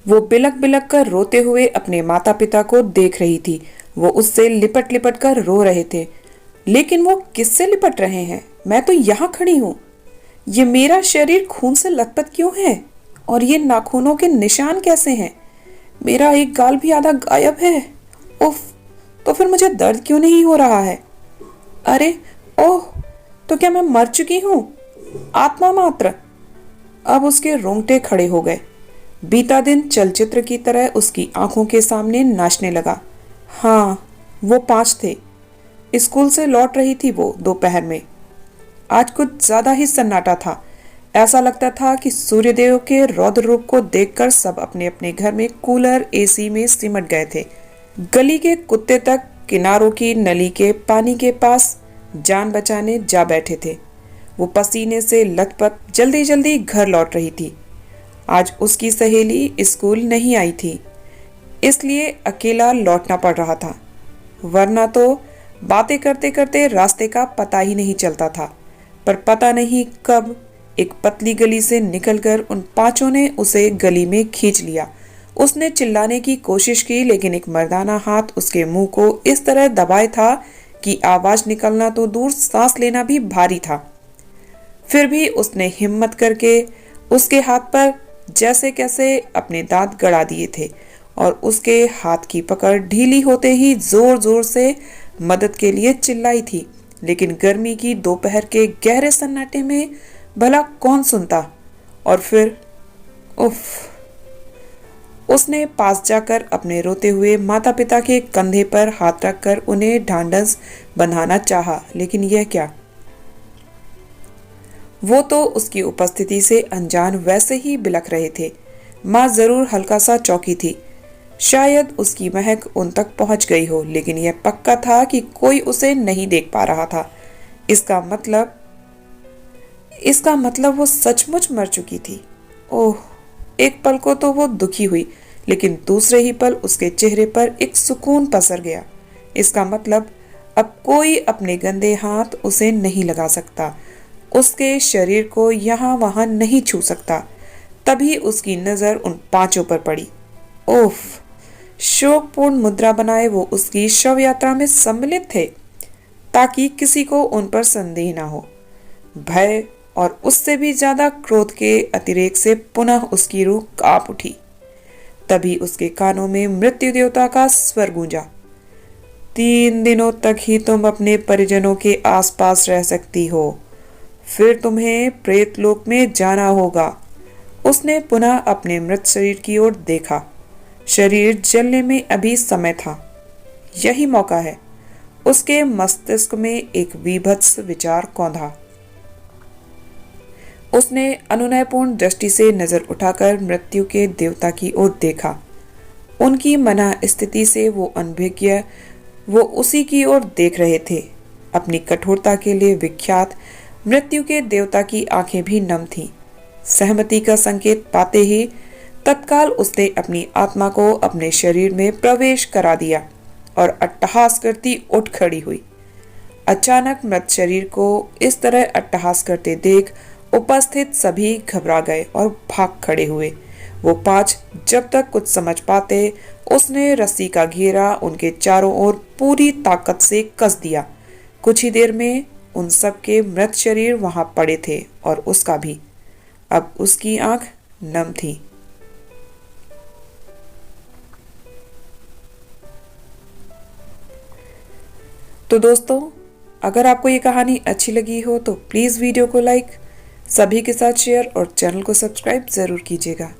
वो बिलक बिलक कर रोते हुए अपने माता पिता को देख रही थी। वो उससे लिपट लिपट कर रो रहे थे। लेकिन वो किससे लिपट रहे हैं? मैं तो यहाँ खड़ी हूँ। ये मेरा शरीर खून से लथपथ क्यों है? और ये नाखूनों के निशान कैसे हैं? मेरा एक गाल भी आधा गायब है। उफ, तो फिर मुझे दर्द क्यों नहीं हो रहा है? अरे, ओह, तो क्या मैं मर चुकी हूँ? आत्मा मात्र। अब उसके रोंगटे खड़े हो गए। बीता दिन चलचित्र की तरह उसकी आंखों के सामने नाचने लगा। हाँ, वो 5 थे। स्कूल से लौट रही थी वो दोपहर में। आज कुछ ज्यादा ही सन्नाटा था। ऐसा लगता था कि सूर्यदेव के रौद्र रूप को देखकर सब अपने अपने घर में कूलर एसी में सिमट गए थे। गली के कुत्ते तक किनारों की नली के पानी के पास जान बचाने जा बैठे थे। वो पसीने से लथपथ जल्दी जल्दी घर लौट रही थी। आज उसकी सहेली स्कूल नहीं आई थी, इसलिए अकेला लौटना पड़ रहा था। वरना तो बातें करते करते रास्ते का पता ही नहीं चलता था। पर पता नहीं कब एक पतली गली से निकलकर उन 5 ने उसे गली में खींच लिया। उसने चिल्लाने की कोशिश की, लेकिन एक मर्दाना हाथ उसके मुंह को इस तरह दबाए था कि आवाज निकलना तो दूर, सांस लेना भी भारी था। फिर भी उसने हिम्मत करके उसके हाथ पर जैसे कैसे अपने दांत गड़ा दिए थे और उसके हाथ की पकड़ ढीली होते ही जोर जोर से मदद के लिए चिल्लाई थी। लेकिन गर्मी की दोपहर के गहरे सन्नाटे में भला कौन सुनता? और फिर उफ, उसने पास जाकर अपने रोते हुए माता पिता के कंधे पर हाथ रखकर उन्हें ढांढस बंधाना चाहा, लेकिन यह क्या? वो तो उसकी उपस्थिति से अनजान वैसे ही बिलख रहे थे। माँ जरूर हल्का सा चौंकी थी। शायद उसकी महक उन तक पहुंच गई हो, लेकिन यह पक्का था कि कोई उसे नहीं देख पा रहा था। इसका मतलब वो सचमुच मर चुकी थी। ओह, एक पल को तो वो दुखी हुई, लेकिन दूसरे ही पल उसके चेहरे पर एक सुकून पसर गया। इसका मतलब अब कोई अपने गंदे हाथ उसे नहीं लगा सकता, उसके शरीर को यहाँ वहां नहीं छू सकता। तभी उसकी नजर उन 5 पर पड़ी। ओफ, शोकपूर्ण मुद्रा बनाए वो उसकी शव यात्रा में सम्मिलित थे, ताकि किसी को उन पर संदेह न हो। भय और उससे भी ज्यादा क्रोध के अतिरेक से पुनः उसकी रूह कांप उठी। तभी उसके कानों में मृत्यु देवता का स्वर गूंजा। 3 दिनों तक ही तुम अपने परिजनों के आसपास रह सकती हो, फिर तुम्हें प्रेत लोक में जाना होगा। उसने पुनः अपने मृत शरीर की ओर देखा। शरीर जलने में अभी समय था। यही मौका है। उसके मस्तिष्क में एक विभत्स विचार कौंधा। उसने अनुनयपूर्ण दृष्टि से नजर उठाकर मृत्यु के देवता की ओर देखा। उनकी मना स्थिति से वो अनभिज्ञ, वो उसी की ओर देख रहे थे। अपनी कठोरता के लिए विख्यात मृत्यु के देवता की आंखें भी नम थीं। सहमति का संकेत पाते ही तत्काल उसने अपनी आत्मा को अपने शरीर में प्रवेश करा दिया और अट्टहास करती उठ खड़ी हुई। अचानक मृत शरीर को इस तरह अट्टहास करते देख उपस्थित सभी घबरा गए और भाग खड़े हुए। वो 5 जब तक कुछ समझ पाते, उसने रस्सी का घेरा उनके चारों ओर पूरी ताकत से कस दिया। कुछ ही देर में उन सब के मृत शरीर वहां पड़े थे और उसका भी। अब उसकी आंख नम थी। तो दोस्तों, अगर आपको ये कहानी अच्छी लगी हो तो प्लीज़ वीडियो को लाइक, सभी के साथ शेयर और चैनल को सब्सक्राइब ज़रूर कीजिएगा।